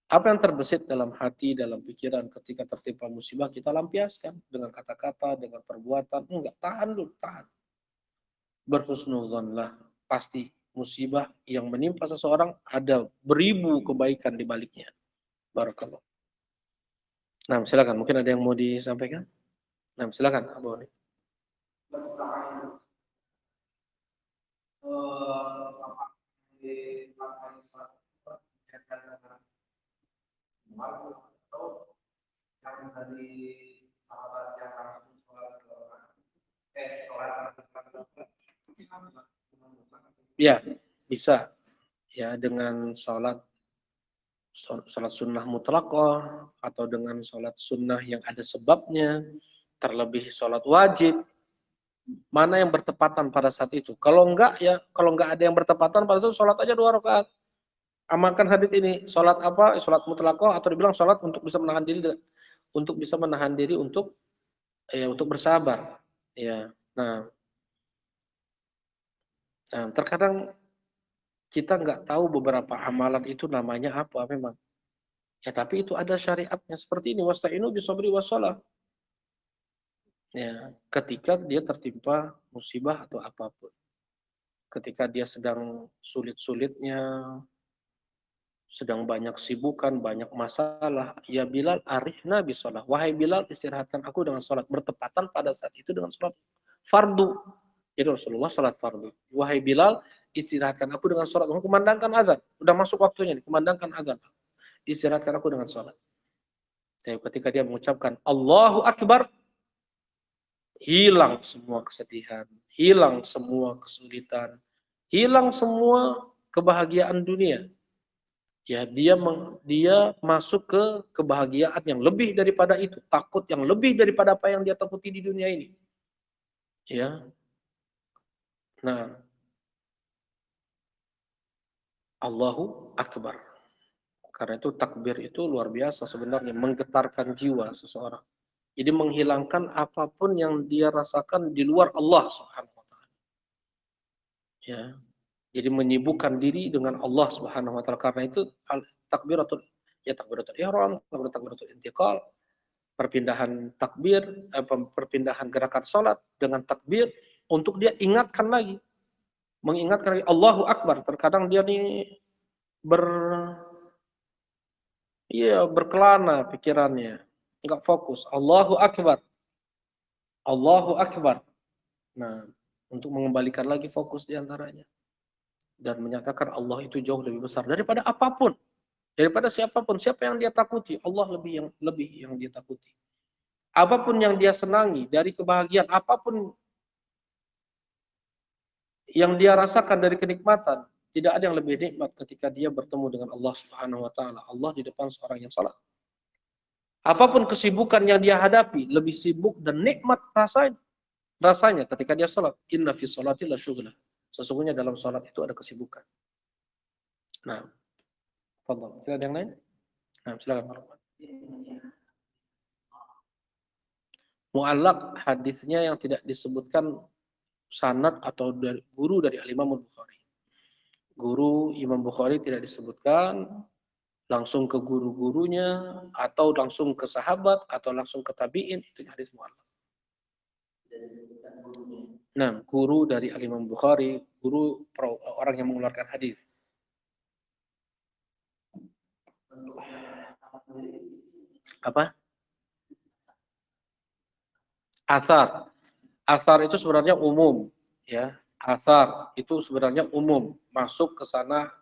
apa yang terbesit dalam hati, dalam pikiran ketika tertimpa musibah kita lampiaskan dengan kata-kata, dengan perbuatan. Enggak, tahan dulu, tahan. Berhusnudzonlah. Pasti musibah yang menimpa seseorang ada beribu kebaikan di baliknya. Barakallah. Nah, silakan. Mungkin ada yang mau disampaikan? Nah, silakan, Abu Hani. Ya, bisa ya dengan sholat sunnah mutlaqah atau dengan sholat sunnah yang ada sebabnya, terlebih sholat wajib, mana yang bertepatan pada saat itu. Kalau enggak ya, kalau enggak ada yang bertepatan pada itu sholat aja 2 rakaat. Amalkan hadits ini, sholat apa? Sholat mutlaqah atau dibilang sholat untuk bisa menahan diri, untuk bersabar. Ya, nah, terkadang kita nggak tahu beberapa amalan itu namanya apa memang. Ya, tapi itu ada syariatnya seperti ini, wasta'inu bisabri wassalah. Ya, ketika dia tertimpa musibah atau apapun. Ketika dia sedang sulit-sulitnya, sedang banyak sibukan, banyak masalah, ya Bilal arihna bisalah. Wahai Bilal, istirahatkan aku dengan salat. Bertepatan pada saat itu dengan salat fardu. Jadi Rasulullah salat fardu. Wahai Bilal, istirahatkan aku dengan salat. Kumandangkan azan. Udah masuk waktunya, kumandangkan azan. Istirahatkan aku dengan salat. Tapi ketika dia mengucapkan Allahu Akbar, hilang semua kesedihan, hilang semua kesulitan, hilang semua kebahagiaan dunia. Ya, dia masuk ke kebahagiaan yang lebih daripada itu, takut yang lebih daripada apa yang dia takuti di dunia ini. Ya. Nah, Allahu Akbar. Karena itu takbir itu luar biasa sebenarnya, menggetarkan jiwa seseorang. Jadi menghilangkan apapun yang dia rasakan di luar Allah Subhanahu wa taala. Ya. Jadi menyibukkan diri dengan Allah Subhanahu wa taala. Karena itu takbiratul ihram, takbiratul intiqal, perpindahan takbir, perpindahan gerakan salat dengan takbir untuk dia ingatkan lagi, mengingatkan lagi Allahu Akbar. Terkadang dia nih ber berkelana pikirannya, enggak fokus. Allahu Akbar. Allahu Akbar. Nah, untuk mengembalikan lagi fokus di antaranya dan menyatakan Allah itu jauh lebih besar daripada apapun, daripada siapapun. Siapa yang dia takuti? Allah lebih yang dia takuti. Apapun yang dia senangi dari kebahagiaan, apapun yang dia rasakan dari kenikmatan, tidak ada yang lebih nikmat ketika dia bertemu dengan Allah Subhanahu wa taala. Allah di depan seorang yang salat. Apapun kesibukan yang dia hadapi, lebih sibuk dan nikmat rasanya ketika dia salat. Inna fi sholati lasyughlah. Sesungguhnya dalam salat itu ada kesibukan. Nah, fadhal. Tidak ada yang lain? Nah, silakan. Mu'allaq hadisnya yang tidak disebutkan sanad atau dari guru dari Imam Bukhari. Guru Imam Bukhari tidak disebutkan, langsung ke guru-gurunya, atau langsung ke sahabat, atau langsung ke tabi'in, itu hadis mu'allaq. Nah, guru dari Imam Bukhari, guru orang yang mengeluarkan hadis. Apa? Athar. Athar itu sebenarnya umum, ya. Athar itu sebenarnya umum, masuk ke sana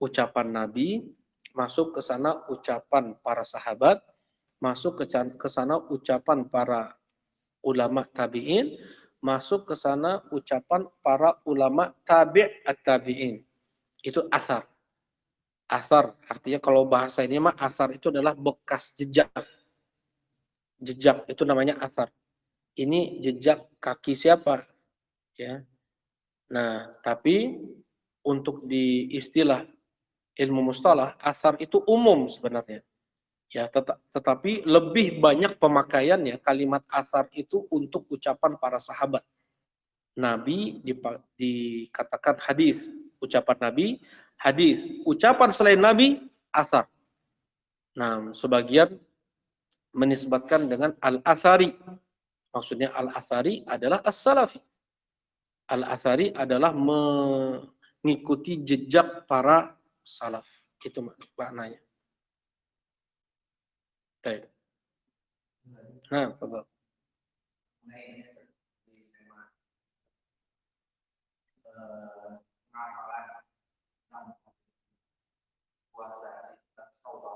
ucapan Nabi, masuk ke sana ucapan para sahabat, masuk ke sana ucapan para ulama tabi'in, masuk ke sana ucapan para ulama tabi'at-tabi'in. Itu athar. Athar artinya kalau bahasa ini mah athar itu adalah bekas jejak. Jejak itu namanya athar. Ini jejak kaki siapa? Ya. Nah, tapi untuk di istilah ilmu mustalah, athar itu umum sebenarnya. Ya, tetapi lebih banyak pemakaiannya kalimat athar itu untuk ucapan para sahabat. Nabi dikatakan hadis, ucapan Nabi hadis, ucapan selain Nabi athar. Nah, sebagian menisbatkan dengan al-athari. Maksudnya al-athari adalah as-salafi. Al-athari adalah mengikuti jejak para salaf. Itu maknanya. Baik. Nah, Bapak.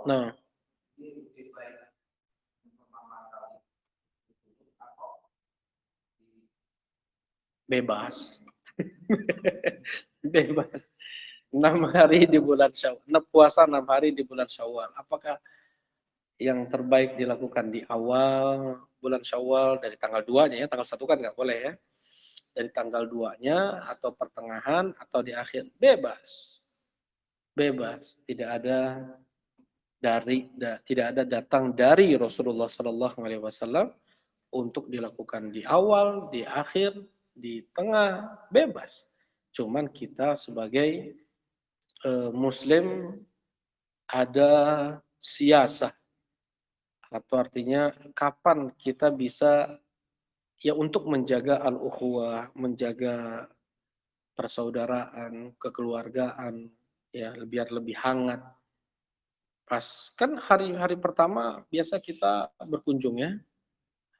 Nah, bebas. Bebas. 6 hari di bulan Syawal. Puasa 6 hari di bulan Syawal. Apakah yang terbaik dilakukan di awal bulan Syawal dari tanggal 2-nya ya, tanggal 1 kan nggak boleh ya. Dari tanggal 2-nya atau pertengahan atau di akhir, bebas. Bebas, tidak ada datang dari Rasulullah Sallallahu Alaihi Wasallam untuk dilakukan di awal, di akhir, di tengah, bebas. Cuman kita sebagai Muslim ada siasah, atau artinya kapan kita bisa ya untuk menjaga al-ukhuwah, menjaga persaudaraan, kekeluargaan, ya biar lebih hangat. Pas kan hari-hari pertama biasa kita berkunjung ya.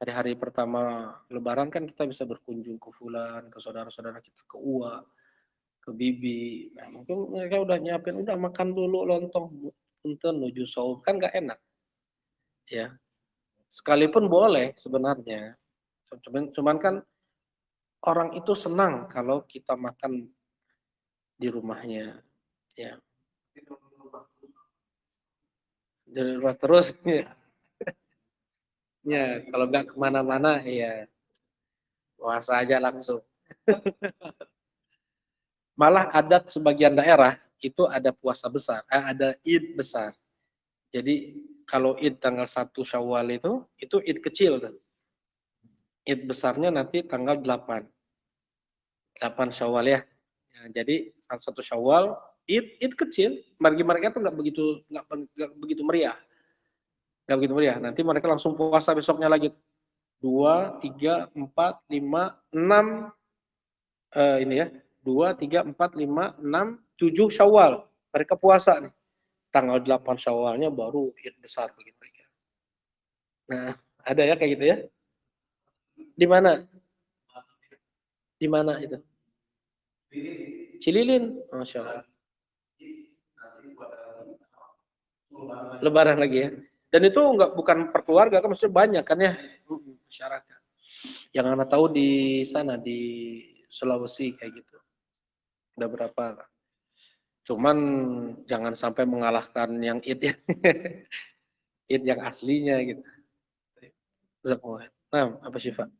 Hari-hari pertama Lebaran kan kita bisa berkunjung ke fulan, ke saudara-saudara kita, ke uwa, ke bibi. Nah, mungkin mereka udah nyiapin, udah makan dulu lontong, punten nuju saum, kan nggak enak ya. Sekalipun boleh sebenarnya. Cuman kan orang itu senang kalau kita makan di rumahnya ya. Dari rumah terus ya. Ya, kalau nggak kemana-mana ya puasa aja langsung. Malah adat sebagian daerah itu ada puasa besar, ada id besar. Jadi kalau id tanggal 1 Syawal itu id kecil tuh. Id besarnya nanti tanggal 8. 8 Syawal ya. Ya, jadi 1 Syawal id kecil, bagi mereka tuh nggak begitu meriah. Nggak begitu meriah. Nanti mereka langsung puasa besoknya lagi. 2, 3, 4, 5, 6 ini ya. 2, 3, 4, 5, 6, 7 Syawal. Mereka puasa nih. Tanggal 8 Syawalnya baru id besar bagi mereka. Nah, ada ya kayak gitu ya. Di mana? Di mana itu? Cililin. Masya Allah. Lebaran lagi ya. Dan itu bukan per keluarga kan, maksudnya banyak kan ya masyarakat. Yang anak tahu di sana di Sulawesi kayak gitu. Ada berapa lah. Cuman jangan sampai mengalahkan yang id ya. Id yang aslinya gitu. Nah, apa sih Pak?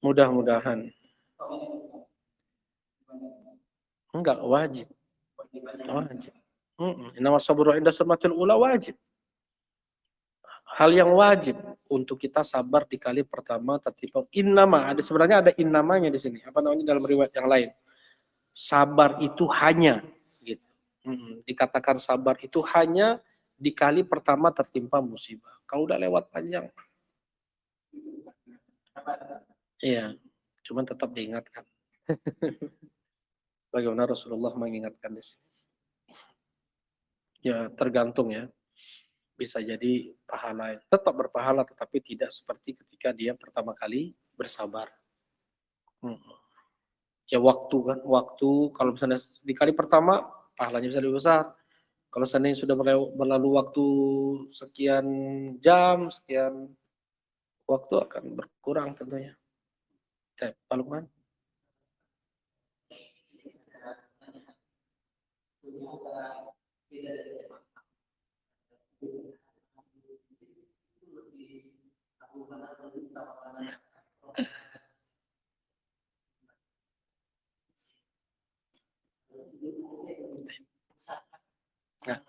Mudah-mudahan. Enggak wajib. Wajib. Inna sabru inda surmatil ula wajib. Hal yang wajib untuk kita sabar di kali pertama tertimpa innama, ada sebenarnya ada innamanya di sini. Apa namanya dalam riwayat yang lain? Sabar itu hanya gitu. Dikatakan sabar itu hanya di kali pertama tertimpa musibah. Kalau udah lewat panjang, iya, cuman tetap diingatkan. Bagaimana Rasulullah mengingatkan di sini? Ya tergantung ya. Bisa jadi pahala, tetap berpahala, tetapi tidak seperti ketika dia pertama kali bersabar. Ya waktu kan, waktu kalau misalnya di kali pertama pahalanya bisa lebih besar. Kalau seandainya sudah berlalu waktu sekian jam, sekian waktu akan berkurang tentunya. Pak Lukman. Nah,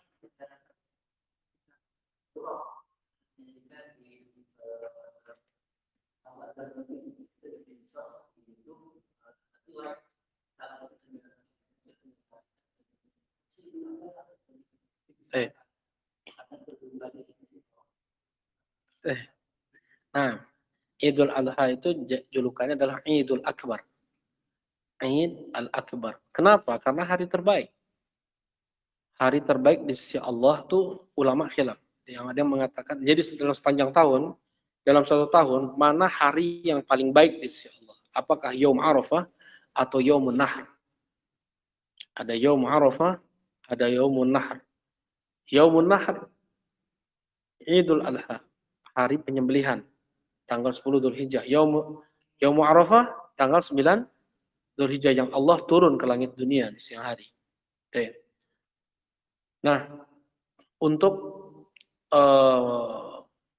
eh, eh. Nah, Idul Adha itu julukannya adalah Idul Akbar. Id al-Akbar. Kenapa? Karena hari terbaik. Hari terbaik di sisi Allah tuh ulama khilaf. Yang ada yang mengatakan, jadi dalam sepanjang tahun, dalam satu tahun, mana hari yang paling baik di sisi Allah? Apakah Yom Arafah atau Yaumun Nahr. Ada Yaum Arafah, ada Yaumun Nahr. Yaumun Nahr, Idul Adha, hari penyembelihan, tanggal 10 Dzulhijjah. Yaum Arafah, tanggal 9 Dzulhijjah yang Allah turun ke langit dunia di siang hari. Nah, untuk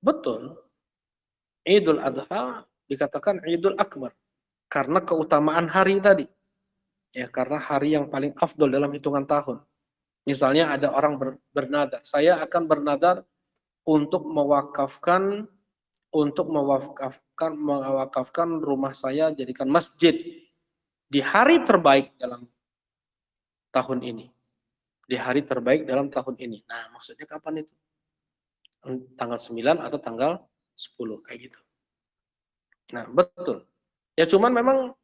betul, Idul Adha dikatakan Idul Akbar karena keutamaan hari tadi. Ya, karena hari yang paling afdol dalam hitungan tahun. Misalnya ada orang bernadar, saya akan bernadar untuk mewakafkan rumah saya jadikan masjid di hari terbaik dalam tahun ini. Di hari terbaik dalam tahun ini. Nah, maksudnya kapan itu? Tanggal 9 atau tanggal 10 kayak gitu. Nah, betul. Ya cuman memang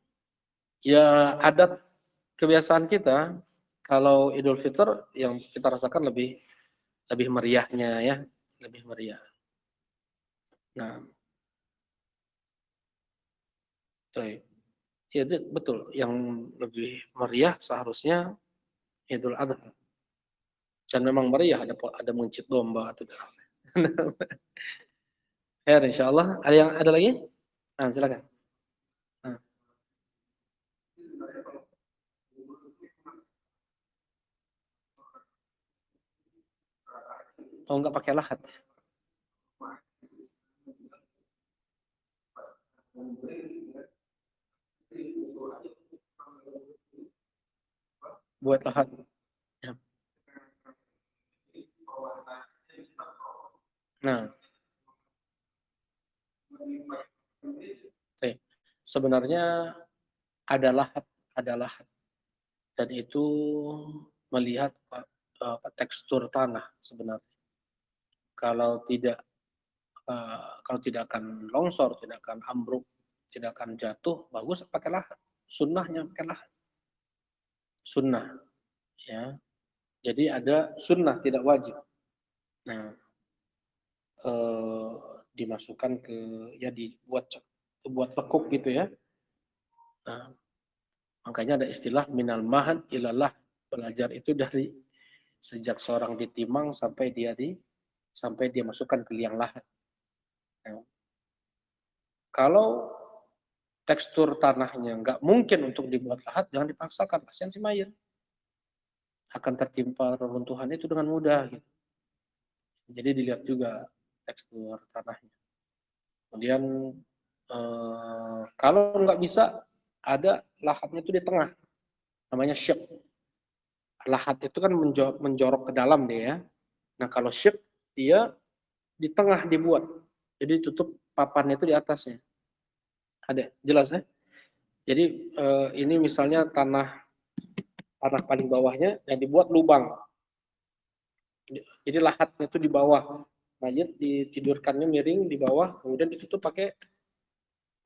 ya adat kebiasaan kita kalau Idul Fitr yang kita rasakan lebih meriahnya ya, lebih meriah. Nah, ya betul. Yang lebih meriah seharusnya Idul Adha. Dan memang meriah ada mencit domba atau ya, insya Allah. Ada lagi? Nah, silakan. Nah. Oh, nggak pakai lahat. Buat lahat. Ya. Nah, sebenarnya ada lahat dan itu melihat tekstur tanah sebenarnya. Kalau tidak akan longsor, tidak akan ambruk, tidak akan jatuh, bagus pakai lahat. Sunnahnya pakai lahat. Sunnah, ya. Jadi ada sunnah tidak wajib. Nah, dimasukkan ke ya dibuat lekuk gitu ya. Nah, makanya ada istilah minal mahad ilallah. Belajar itu dari sejak seorang ditimang sampai dia masukkan ke liang lahat. Nah, kalau tekstur tanahnya nggak mungkin untuk dibuat lahat, jangan dipaksakan, kasihan si mayat. Akan tertimpa reruntuhan itu dengan mudah. Gitu. Jadi dilihat juga tekstur tanahnya. Kemudian kalau nggak bisa, ada lahatnya itu di tengah, namanya syek. Lahat itu kan menjorok ke dalam dia ya. Nah kalau syek, dia di tengah dibuat. Jadi tutup papannya itu di atasnya. Ada, jelas ya? Jadi ini misalnya tanah paling bawahnya yang dibuat lubang. Jadi lahatnya itu di bawah. Mayat ditidurkannya miring di bawah, kemudian ditutup pakai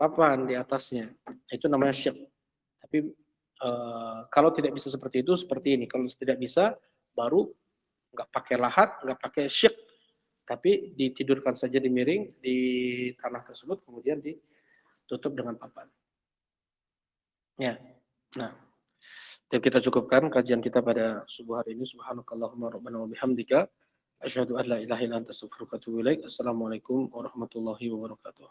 papan di atasnya. Itu namanya syek. Tapi kalau tidak bisa seperti itu, seperti ini. Kalau tidak bisa, baru nggak pakai lahat, nggak pakai syek, tapi ditidurkan saja di miring di tanah tersebut, kemudian ditutup dengan papan. Ya, nah. Dan kita cukupkan kajian kita pada subuh hari ini. Subhanakallahumma rabbana wa bihamdika asyhadu an la ilaha illa anta astaghfiruka wa atubu ilaik. Assalamualaikum warahmatullahi wabarakatuh.